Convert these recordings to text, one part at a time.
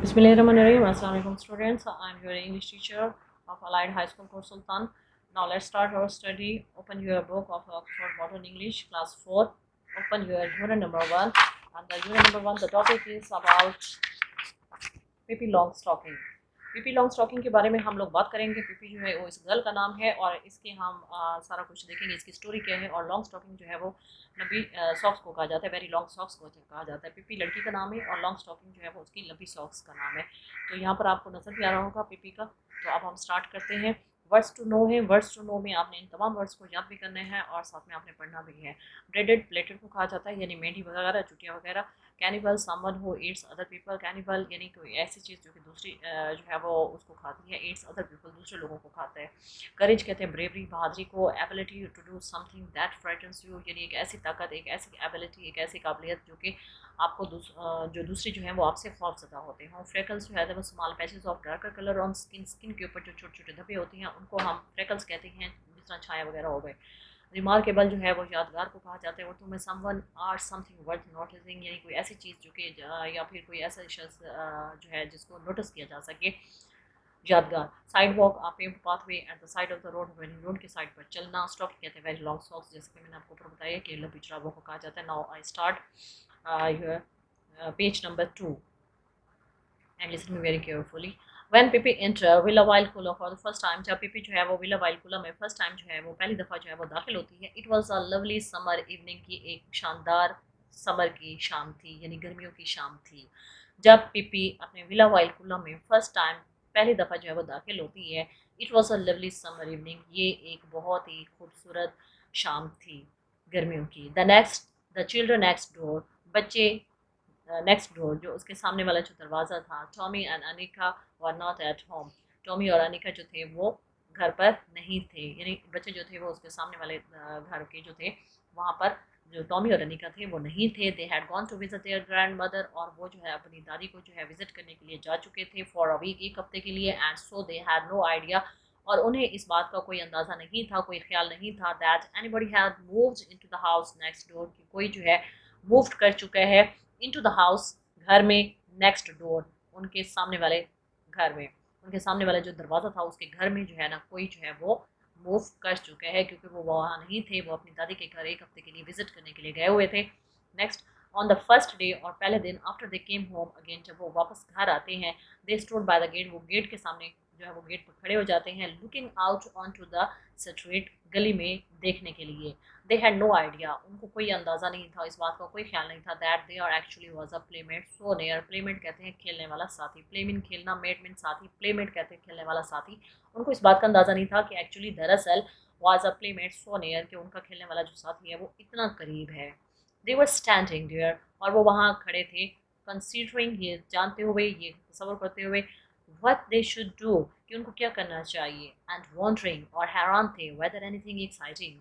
Bismillahirrahmanirrahim. Assalamu alaikum students. I'm your English teacher of Allied High School Course Sultan. Now let's start our study. Open your book of Oxford Modern English class 4. Open your unit number 1. And the unit number 1, the topic is about Pippi Longstocking. Pippi Longstocking के बारे में हम लोग बात करेंगे। PP जो है वो इस गर्ल का नाम है और इसके हम सारा कुछ देखेंगे, इसकी स्टोरी क्या है। और लॉन्ग स्टॉकिंग जो है वो लंबी सॉक्स को कहा जाता है, वेरी लॉन्ग सॉक्स को कहा जाता है। पीपी लड़की का नाम है और लॉन्ग स्टॉकिंग जो है वो उसकी लंबी सॉक्स का नाम है। तो यहाँ पर आपको नजर भी आ रहा होगा पीपी का। तो अब हम स्टार्ट करते हैं। वर्ड्स टू नो है। वर्ड्स टू नो में आपने इन तमाम वर्ड्स को याद भी करने हैं और साथ में आपने पढ़ना भी है। ब्रेडेड प्लेटेड को कहा जाता है यानी मेंढी वगैरह, चुटिया वगैरह। Cannibal someone who Yeats other people. Cannibal यानी कोई ऐसी चीज़ जो कि दूसरी जो है वो उसको खाती है। ईट्स अदर पीपल दूसरे लोगों को खाता है। करेज कहते हैं ब्रेवरी, बहादुरी को। Ability to do something that frightens you यानी एक ऐसी ताकत, एक ऐसी एबिलिटी, एक ऐसी काबिलियत जो कि आपको जो दूसरे जो है वो आपसे खौफजदा होते हैं। फ्रेकल्स जो है वो small patches of darker colour on skin. Skin के ऊपर जो छोटे छोटे धब्बे होते हैं उनको हम फ्रेकल्स कहते हैं, जिस तरह छाया वगैरह हो गए। रिमार्केबल जो है वो यादगार को कहा जाता है। उर्दू में someone or something worth noticing यानी कोई ऐसी चीज़ जो कि या फिर कोई ऐसा शख्स जो है जिसको नोटिस किया जा सके। यादगार। साइड वॉक आप pathway at the side of the road, road के साइड पर चलना। स्टॉक कहते हैं वेरी लॉन्ग सॉक्स, जैसे कि मैंने आपको ऊपर बताया कि लंबी जुराबों को कहा जाता है। Now I start page number 2 and listen me very carefully. When Pippi enter Villa Vilcula for the first time, जब पिपी जो है वो विला वाइलकुला में फर्स्ट टाइम जो है वो पहली दफ़ा जो है वो दाखिल होती है। It was a lovely summer evening की एक शानदार समर की शाम थी यानी गर्मियों की शाम थी। जब पिपी अपने विला वाइलकुला में फर्स्ट टाइम पहली दफ़ा जो है वो दाखिल होती है। It was a lovely summer evening, ये एक बहुत ही खूबसूरत शाम थी गर्मियों की। द चिल्ड्रन नेक्स्ट डोर, बच्चे नेक्स्ट डोर जो उसके सामने वाला जो दरवाज़ा था। Tommy and Anika were not at home, Tommy और अनिका जो थे वो घर पर नहीं थे यानी बच्चे जो थे वो उसके सामने वाले घर के जो थे वहाँ पर जो टॉमी और अनिका थे वो नहीं थे। They had gone to visit their grandmother, और वो जो है अपनी दादी को जो है विजिट करने के लिए जा चुके थे फॉर अ वीक, एक हफ्ते के लिए। And so they had no idea, और उन्हें इस बात का कोई अंदाज़ा नहीं था, कोई ख्याल नहीं था that anybody had moved into the house next door, कि कोई जो है मूव्ड कर चुका है इनटू द हाउस घर में, नेक्स्ट डोर उनके सामने वाले घर में, उनके सामने वाला जो दरवाज़ा था उसके घर में जो है ना कोई जो है वो मूव कर चुके हैं, क्योंकि वो वहाँ नहीं थे, वो अपनी दादी के घर एक हफ्ते के लिए विजिट करने के लिए गए हुए थे। Next, on the first day, और पहले दिन, after they came home again, जब वो वापस घर आते हैं, they stood by the gate, वो गेट के सामने जो है वो गेट पर खड़े हो जाते हैं। Looking out onto the street, गली में देखने के लिए। दे हैड नो आइडिया, उनको कोई अंदाज़ा नहीं था, इस बात का कोई ख्याल नहीं था that they are actually was a playmate so near. Playmate कहते हैं खेलने वाला साथी, प्लेमिन खेलना, मेट मीन साथी, प्लेमेट कहते हैं खेलने वाला साथी। उनको इस बात का अंदाज़ा नहीं था कि एक्चुअली दरअसल was a playmate so near, कि उनका खेलने वाला जो साथी है वो इतना करीब है। दे वर स्टैंडिंग देयर, और वो वहाँ खड़े थे। कंसीडरिंग, ये जानते हुए, ये तस्वर करते हुए, what they should do, कि उनको क्या करना चाहिए। एंड वॉन्डरिंग, और हैरान थे, whether anything exciting,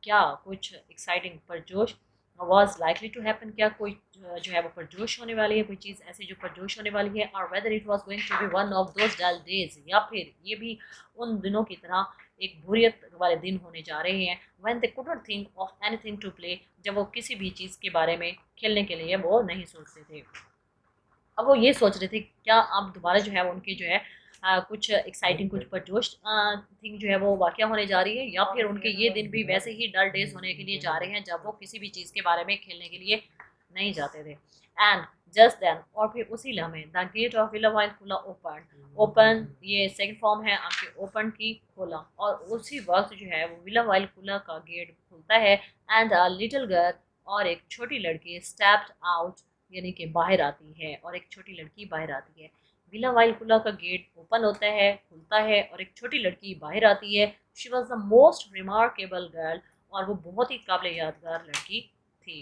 क्या कुछ एक्साइटिंग परजोश वॉज लाइकली टू हैपन, क्या कोई जो है वो परजोश होने वाली है, कोई चीज़ ऐसी जो परजोश होने वाली है। और whether it was going to be one of those dull days, या फिर ये भी उन दिनों की तरह एक बोरियत वाले दिन होने जा रहे हैं। When they could not think of anything to play, जब वो किसी भी चीज़ के बारे में खेलने के लिए वो नहीं सोचते थे। अब वो ये सोच रहे थे क्या अब दोबारा जो है उनकी जो है कुछ एक्साइटिंग, कुछ परजोश थिंग जो है वो वाक़या होने जा रही है, या फिर उनके ये दिन भी वैसे ही डल डेज होने के लिए जा रहे हैं जब वो किसी भी चीज़ के बारे में खेलने के लिए नहीं जाते थे। एंड जस्ट देन, और फिर उसी लम्हे, द गेट ऑफ विला वाइल खुला, ओपन। ओपन ये सेकंड फॉर्म है आपके ओपन की, खोला, और उसी वक्त जो है वो विला वाइल खुला का गेट खुलता है। एंड अ लिटिल गर्ल, और एक छोटी लड़की स्टेप्ड आउट यानी कि बाहर आती है, और एक छोटी लड़की बाहर आती है। विला वाइलकुला का गेट ओपन होता है, खुलता है, और एक छोटी लड़की बाहर आती है। She was the most remarkable girl, और वो बहुत ही काबिल यादगार लड़की थी।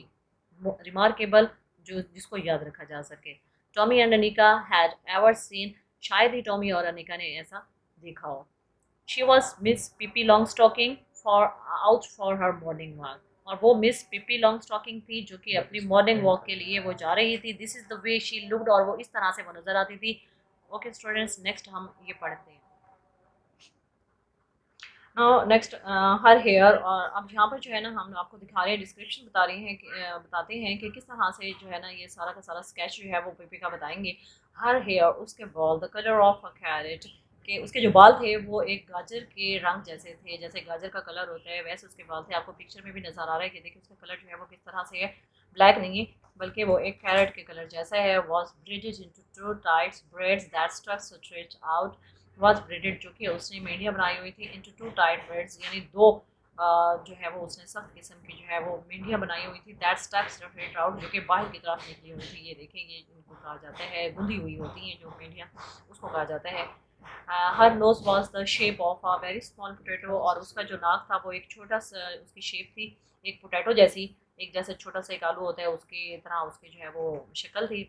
रिमार्केबल जो जिसको याद रखा जा सके। Tommy and Annika had ever seen, शायद ही टॉमी और अनिका ने ऐसा देखा हो। She was Miss Pippi Longstocking for out for her morning walk, और वो मिस पिपी लॉन्ग स्टॉकिंग थी जो कि अपनी मॉर्निंग वॉक के लिए वो जा रही थी। This is the way she looked, और वो इस तरह से वो नजर आती थी। ओके स्टूडेंट्स, नेक्स्ट हम ये पढ़ते हैं। Next her hair. और अब यहाँ पर जो है ना हम आपको दिखा रहे हैं, डिस्क्रिप्शन बता रहे हैं कि बताते हैं कि किस तरह से जो है ना ये सारा का सारा स्केच जो है वो पीपी का बताएंगे। हर हेयर, उसके बाल, the colour of a carrot, के उसके जो बाल थे वो एक गाजर के रंग जैसे थे, जैसे गाजर का कलर होता है वैसे उसके बाल थे। आपको पिक्चर में भी नज़र आ रहा है कि देखिए उसका कलर जो है वो किस तरह से है, ब्लैक नहीं है बल्कि वो एक कैरेट के कलर जैसा है। Was braided into two tights braids that struck stretch out. Was braided जो कि उसने मेंढियाँ बनाई हुई थी, इंटू टू टाइट ब्रेड्स यानी दो जो है वो उसने सख्त किस्म की जो है वो मेंढियाँ बनाई हुई थी। दैट स्ट्रक स्ट्रेट आउट जो कि बाहर की तरफ निकली हुई थी। ये देखें, ये इनको कहा जाता है गुंदी हुई होती हैं जो मेंढियाँ, उसको कहा जाता है। Her nose was the shape of a very small potato, और उसका जो नाक था वो एक छोटा सा उसकी शेप थी, एक पोटैटो जैसी, एक जैसे छोटा सा एक आलू होता है उसकी तरह उसकी जो है वो शक्ल थी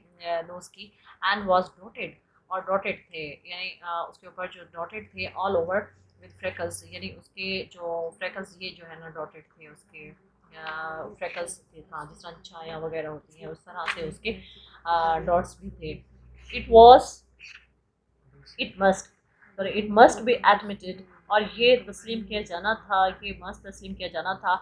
नोज की। एंड वॉज डॉटेड, और डॉटेड थे यानी उसके ऊपर जो डॉटेड थे ऑल ओवर विद फ्रेकल्स, यानी उसके जो फ्रेकल्स ये जो है ना डॉटेड थे उसके फ्रेकल्स थे, हाँ जिस तरह छाया वगैरह होती है उस तरह से उसके डॉट्स भी थे। It was it must be admitted, और ये तस्लीम किया जाना था, ये मस्त तस्लीम किया जाना था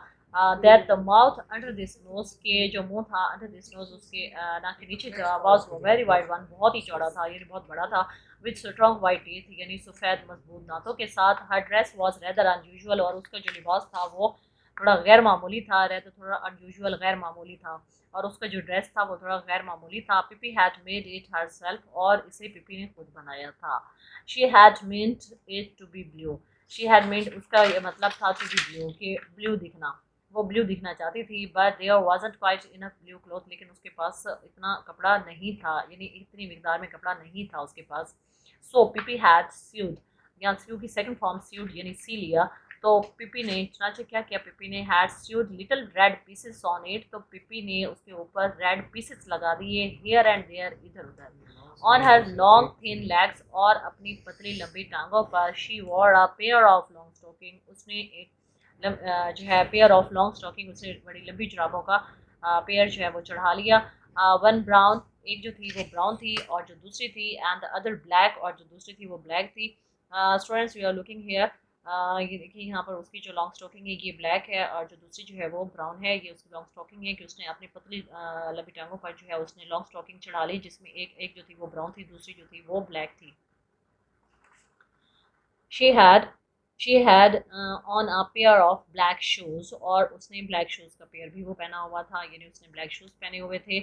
that the mouth under this knows, के जो मुंह था अंडर दिस नोज उसके नाक के नीचे का वाज वेरी वाइड वन, बहुत ही चौड़ा था यानी बहुत बड़ा था। विद स्ट्रॉन्ग वाइट टीथ यानी सफ़ेद मजबूत दांतों के साथ। हर ड्रेस वाज रेदर अनयूजुअल, और उसका जो लिबास था वो थोड़ा गैर मामूली था, रहता थोड़ा अनयूजुअल गैर मामूली था, और उसका जो ड्रेस था वो थोड़ा गैर मामूली था। Pippi had made it herself, और इसे पिपी ने खुद बनाया था। She had meant it to be blue, she had meant उसका ये मतलब था to be blue कि ब्लू दिखना, वो ब्लू दिखना चाहती थी। But there wasn't quite enough blue cloth, लेकिन उसके पास इतना कपड़ा नहीं था, यानी इतनी मिकदार में कपड़ा नहीं था उसके पास। सो पिपी हैड स्यूड, यहाँ स्यू की सेकंड फॉर्म स्यूड यानी सी लिया। तो पिपी ने चुनाचे क्या किया, पिपी ने had sued little red pieces on it, तो पिपी ने उसके ऊपर रेड पीसेस लगा दिए हियर एंड देयर, इधर उधर। On her long thin legs, और अपनी पतली लंबी टांगों पर। She wore a pair of long stocking, उसने एक जो है पेयर ऑफ लॉन्ग स्टॉकिंग, उसने बड़ी लंबी जुराबों का पेयर जो है वो चढ़ा लिया। वन ब्राउन, एक जो थी वो ब्राउन थी और जो दूसरी थी, एंड द अदर ब्लैक, और जो दूसरी थी वो ब्लैक थी। Students we are looking here, ये देखिए यहाँ पर उसकी जो लॉन्ग स्टॉकिंग है ये ब्लैक है, और जो दूसरी जो है वो ब्राउन है। ये उसकी लॉन्ग स्टॉकिंग है कि उसने अपनी पतली लंबी टांगों पर जो है उसने लॉन्ग स्टॉकिंग चढ़ा ली, जिसमें एक जो थी वो ब्राउन थी, दूसरी जो थी वो ब्लैक थी। She had she had on a pair of black shoes, और उसने ब्लैक शूज़ का पेयर भी वो पहना हुआ था, यानी उसने ब्लैक शूज़ पहने हुए थे।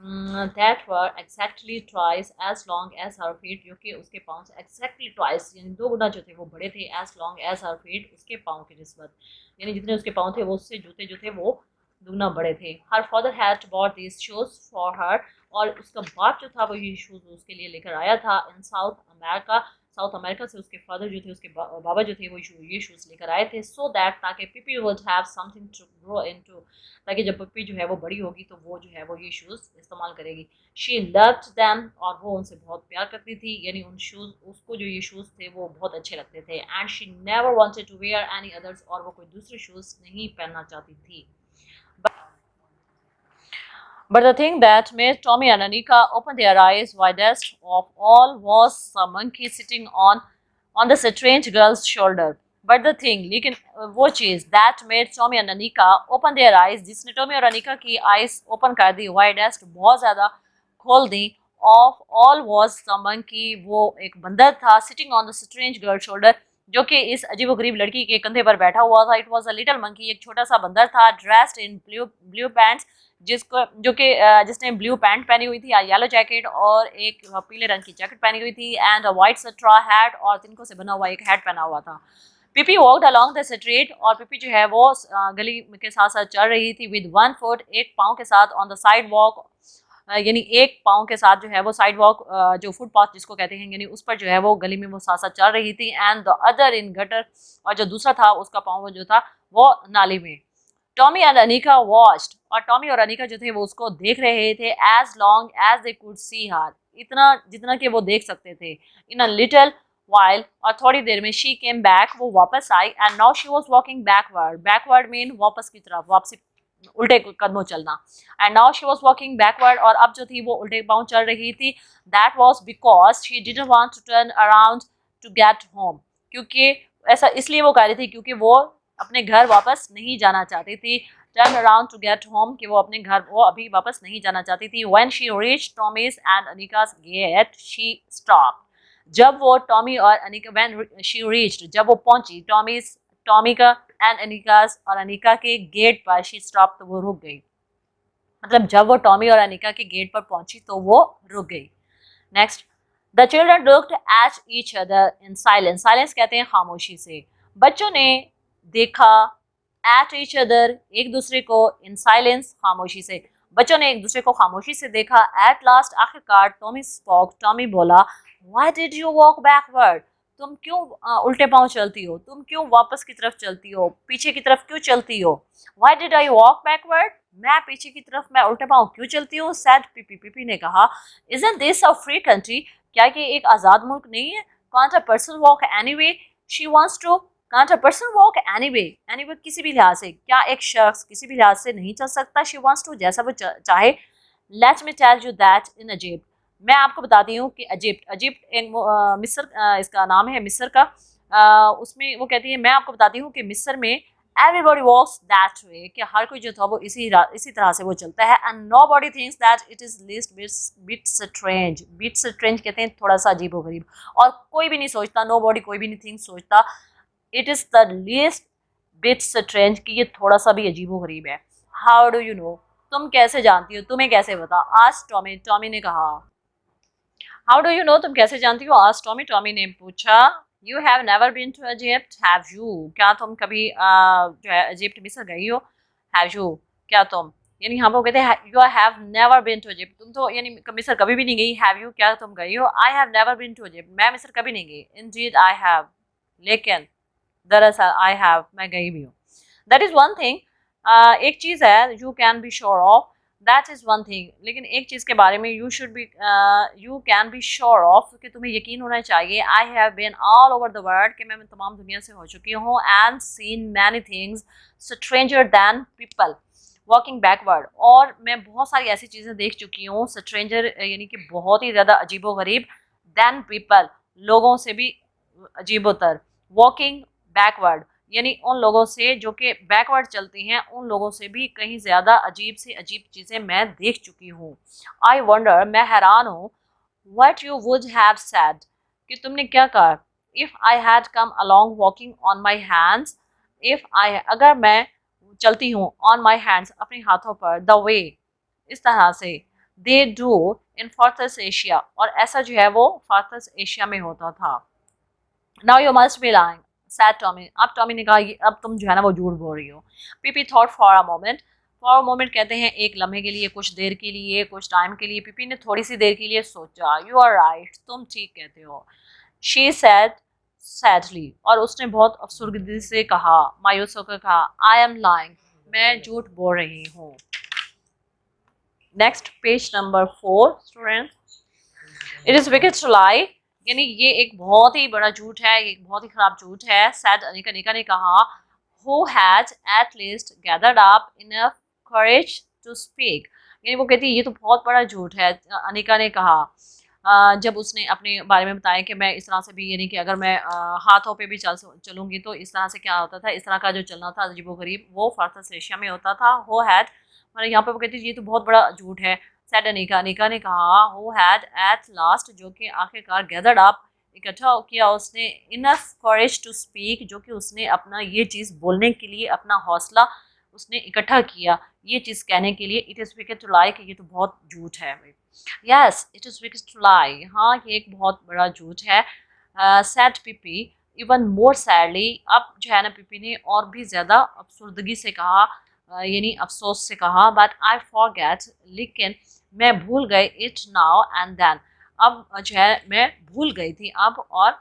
That were exactly twice as long as her feet, जो कि उसके पाँव से एग्जैक्टली ट्वाइस यानी दो गुना जो थे वो बड़े थे, as long as her feet उसके पाँव की निस्बत, यानी जितने उसके पाँव थे वो उससे जूते जो थे वो दुगना बड़े थे। Her father had bought this shoes for her, और उसका बाप जो था वो ये शूज़ उसके लिए लेकर आया था। इन साउथ अमेरिका, साउथ अमेरिका से उसके फादर जो थे उसके बाबा जो थे वो ये शूज़ लेकर आए थे। सो दैट ताकि Pippi would have something to grow into, ताकि जब पप्पी जो है वो बड़ी होगी तो वो जो है वो ये शूज़ इस्तेमाल करेगी। शी लव्ड देम, और वो उनसे बहुत प्यार करती थी, यानी उन शूज़ उसको जो ये शूज़ थे वो बहुत अच्छे लगते थे। And she never wanted to wear any others, और वो कोई दूसरे शूज़ नहीं पहनना चाहती थी। But the thing that made Tommy and Anika open their eyes widest of all was a monkey sitting on the strange girl's shoulder. But the thing, लेकिन वो चीज़ that made Tommy and Anika open their eyes, जिसने Tommy और अनिका की eyes open कर दी, widest बहुत ज़्यादा खोल दी, of all was the monkey, वो एक बंदर था, sitting on the strange girl's shoulder, जो कि इस अजीबोगरीब लड़की के कंधे पर बैठा हुआ था। It was a little monkey, एक छोटा सा बंदर था, dressed in blue blue pants, जिसको जो कि जिसने ब्लू पैंट पहनी हुई थी, येलो जैकेट और एक पीले रंग की जैकेट पहनी हुई थी, and a white straw hat, और तिनकों से बना हुआ एक हैट पहना हुआ था। पिपी वॉक्ड अलॉन्ग द स्ट्रीट, और पिपी जो है वो गली के साथ साथ चल रही थी, विद वन फुट, एक पाँव के साथ, ऑन द साइड वॉक, यानी एक पाँव के साथ जो है वो साइड वॉक, जो फुटपाथ जिसको कहते हैं, यानी उस पर जो है वो गली में वो साथ साथ चल रही थी। And the other in gutter, और जो दूसरा था उसका पाँव जो था वो नाली में। टॉमी एंड अनिका वॉच्ड, और टॉमी और अनिका जो थे वो उसको देख रहे थे, as long as they could see her, इतना जितना कि वो देख सकते थे। इन अ लिटिल वाइल, और थोड़ी देर में, शी केम बैक, वो वापस आई, and now she was walking backward, backward mean वापस की तरफ, वापसी, उल्टे कदमों चलना। And now she was walking backward, और अब जो थी वो उल्टे पाँव चल रही थी। That was because she didn't want to turn around to get home, क्योंकि ऐसा इसलिए वो कह रही थी क्योंकि वो अपने घर वापस नहीं जाना चाहती थी। Turn around to get home, कि वो अपने घर वो अभी वापस नहीं जाना चाहती थी। When she reached Tommy's and Annika's gate she stop. जब वो टॉमी और अनिका व्हेन शी रीच्ड, जब वो पहुंची टॉमी का एंड अनिका's और अनिका के गेट पर, शी स्टॉप, तो वो रुक गई। मतलब जब वो टॉमी और अनिका के गेट पर पहुंची तो वो रुक गई। Next, the children looked at each other in silence. Silence कहते हैं खामोशी से। बच्चों ने देखा एट ईच अदर, एक दूसरे को, इन साइलेंस, खामोशी से। बच्चों ने एक दूसरे को खामोशी से देखा। एट लास्ट, आखिरकार, टॉमी स्पोक, टॉमी बोला, why did you walk backward? तुम क्यों उल्टे पांव चलती हो? तुम क्यों वापस की तरफ चलती हो? पीछे की तरफ क्यों चलती हो? Why did I walk backward? मैं पीछे की तरफ, मैं उल्टे पांव क्यों चलती हूँ? सैड पीपी, पीपी ने कहा, isn't this a free country? क्या ये एक आजाद मुल्क नहीं है? Can't a person walk anyway? She wants to, can't a person walk anyway? Anyway किसी भी लिहाज से, क्या एक शख्स किसी भी लिहाज से नहीं चल सकता? She wants to, जैसा वो चाहे। Let me tell you that in Egypt, मैं आपको बताती हूँ कि इजिप्ट एक मिस्र, इसका नाम है मिस्र का। उसमें वो कहती है, मैं आपको बताती हूँ कि मिस्र में everybody walks that way, कि हर कोई जो था वो इसी तरह से वो चलता है। and nobody thinks that it is least bit strange, bit strange कहते हैं थोड़ा सा अजीबोगरीब, और कोई भी नहीं सोचता, nobody कोई भी नहीं think सोचता, it is the least bit strange, कि ये थोड़ा सा भी अजीबोगरीब है। how do you know? तुम कैसे जानती हो? तुम्हें कैसे पता? आज टॉमी ने कहा, हाउ डू यू नो? तुम कैसे जानती हो? आज टॉमी ने पूछा। You have never been to Egypt, have you? क्या तुम कभी जो है इजिप्ट मिस्र गई हो? हैव यू, क्या तुम? यानी हम लोग कहते हैं you have never been to Egypt, तुम तो यानी मिस्र कभी भी नहीं गई। हैव यू, क्या तुम गई हो? I have never been to Egypt, मैं मिस्र कभी नहीं गई। इंडीड आई हैव, लेकिन, दरअसल, आई हैव, मैं गई भी हूँ। दैट इज वन थिंग, एक चीज है, you can be sure of, that is one thing. लेकिन एक चीज के बारे में you should be, you can be sure of, कि तुम्हें यकीन होना चाहिए। I have been all over the world, कि मैं तमाम दुनिया से हो चुकी हूँ। And seen many things stranger than people walking backward, और मैं बहुत सारी ऐसी चीजें देख चुकी हूँ, स्ट्रेंजर यानी कि बहुत ही ज्यादा अजीबोगरीब, दैन पीपल, लोगों से भी अजीबोतर, वॉकिंग बैकवर्ड यानी उन लोगों से जो कि बैकवर्ड चलते हैं, उन लोगों से भी कहीं ज़्यादा अजीब से अजीब चीज़ें मैं देख चुकी हूँ। आई वंडर, मैं हैरान हूँ, what you would have said, कि तुमने क्या कहा। If I had come along walking on my hands, if I, अगर मैं चलती हूँ, ऑन माई हैंड्स, अपने हाथों पर, द वे, इस तरह से, दे डू इन फार्थस एशिया, और ऐसा जो है वो फार्थस एशिया में होता था। Now you must be lying, sad Tommy, अब टॉमी ने कहा, अब तुम जो है ना वो झूठ बोल रही हो। PP thought for a moment, for a moment कहते हैं एक लम्हे के लिए, कुछ देर के लिए, कुछ टाइम के लिए। पीपी ने थोड़ी सी देर के लिए सोचा। यू आर राइट, तुम ठीक कहते हो। शी सैड सैडली, और उसने बहुत अफसुर्दगी से कहा, मायूस होकर कहा, आई एम लाइंग, मैं झूठ बोल रही हूँ। Next, page number 4 student. It is wicked to lie, यानी ये एक बहुत ही बड़ा झूठ है, एक बहुत ही खराब झूठ है। सैड अनिका ने कहा, who has at least gathered up enough courage to speak, यानी वो कहती है ये तो बहुत बड़ा झूठ है। अनिका ने कहा, जब उसने अपने बारे में बताया कि मैं इस तरह से भी, यानी कि अगर मैं हाथों पे भी चलूंगी तो इस तरह से क्या होता था, इस तरह का जो चलना था अजीबोगरीब, वो फारस एशिया में होता था। हो हैड, मतलब यहाँ पे वो कहती है ये तो बहुत बड़ा झूठ है। सैड अनिका ने कहा, हु हैड एट लास्ट, जो कि आखिरकार गैदर्ड अप, इकट्ठा किया उसने, इनफ करेज टू स्पीक, जो कि उसने अपना ये चीज़ बोलने के लिए अपना हौसला उसने इकट्ठा किया ये चीज़ कहने के लिए। It is wicked to lie, कि ये तो बहुत झूठ है। Yes, it is wicked to lie, हाँ ये एक बहुत बड़ा झूठ है। Said Pippi even more sadly, अब जो है ना पीपी ने और भी ज़्यादा अफसुर्दगी से कहा, यानी अफसोस से कहा, बट आई फॉरगेट, लेकिन मैं भूल गई, इट नाउ एंड देन, अब जो है मैं भूल गई थी अब और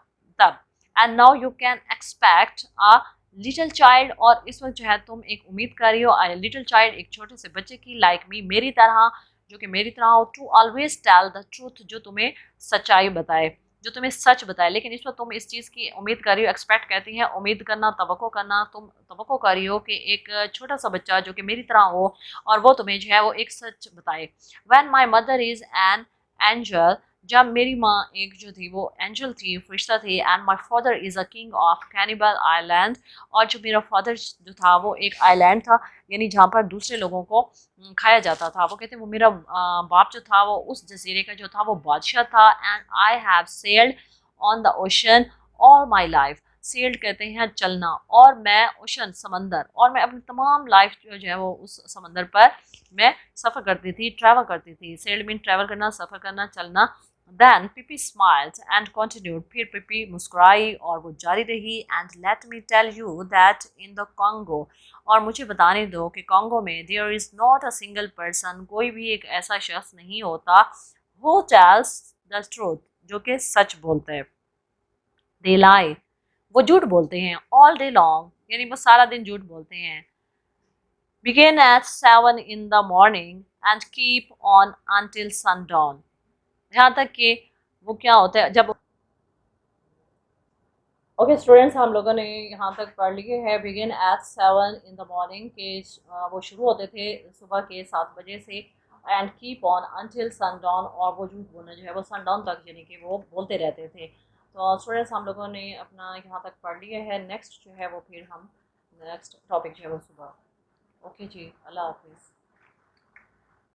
तब। And now you can expect a little child, और इस वक्त जो है तुम एक उम्मीद कर रही हो लिटिल चाइल्ड, एक छोटे से बच्चे की, लाइक मी, मेरी तरह, जो कि मेरी तरह हो, to always tell the truth, जो तुम्हें सच्चाई बताए, जो तुम्हें सच बताए। लेकिन इस वक्त तुम इस चीज़ की उम्मीद कर रही हो, एक्सपेक्ट कहती है उम्मीद करना, तवक्को करना, तुम तवक्को कर रही हो कि एक छोटा सा बच्चा जो कि मेरी तरह हो और वो तुम्हें जो है वो एक सच बताए। When my mother is an angel, जब मेरी माँ एक जो थी वो एंजल थी, फरिश्ता थी, and my father is a king of cannibal island, और जो मेरा फादर जो था वो एक आइलैंड था, यानी जहाँ पर दूसरे लोगों को खाया जाता था। वो कहते हैं वो मेरा बाप जो था वो उस जजीरे का जो था वो बादशाह था। And I have sailed on the ocean all my life. Sailed कहते हैं चलना, और मैं ओशन समंदर, और मैं अपनी तमाम लाइफ जो है वो उस समंदर पर मैं सफ़र करती थी, ट्रैवल करती थी। सेल्ड मीन ट्रैवल करना, सफ़र करना, चलना। Then Pippi smiled and continued, फिर पिपी मुस्कुराई और वो जारी रही। And let me tell you that in the Congo, और मुझे बताने दो कि कॉन्गो में there is not a single person, कोई भी एक ऐसा शख्स नहीं होता, हु टेल्स द ट्रूथ, जो कि सच बोलते हैं। दे लाई, वो झूठ बोलते हैं, ऑल डे लॉन्ग, यानी वो सारा दिन झूठ बोलते हैं। Begin at 7 in the morning and keep on until sundown। यहाँ तक कि वो क्या होता है जब ओके स्टूडेंट्स, हम लोगों ने यहाँ तक पढ़ लिए है begin eight 7 in the morning के वो शुरू होते थे सुबह के 7 बजे से, and keep on until sundown, और वो झूठ बोलना जो है वो सनडाउन तक यानी कि वो बोलते रहते थे। तो स्टूडेंट्स, हम लोगों ने अपना यहाँ तक पढ़ लिए है। नेक्स्ट जो है वो फिर हम नेक्स्ट टॉपिक जो है वो सुबह। ओके जी, अल्लाह हाफिज़।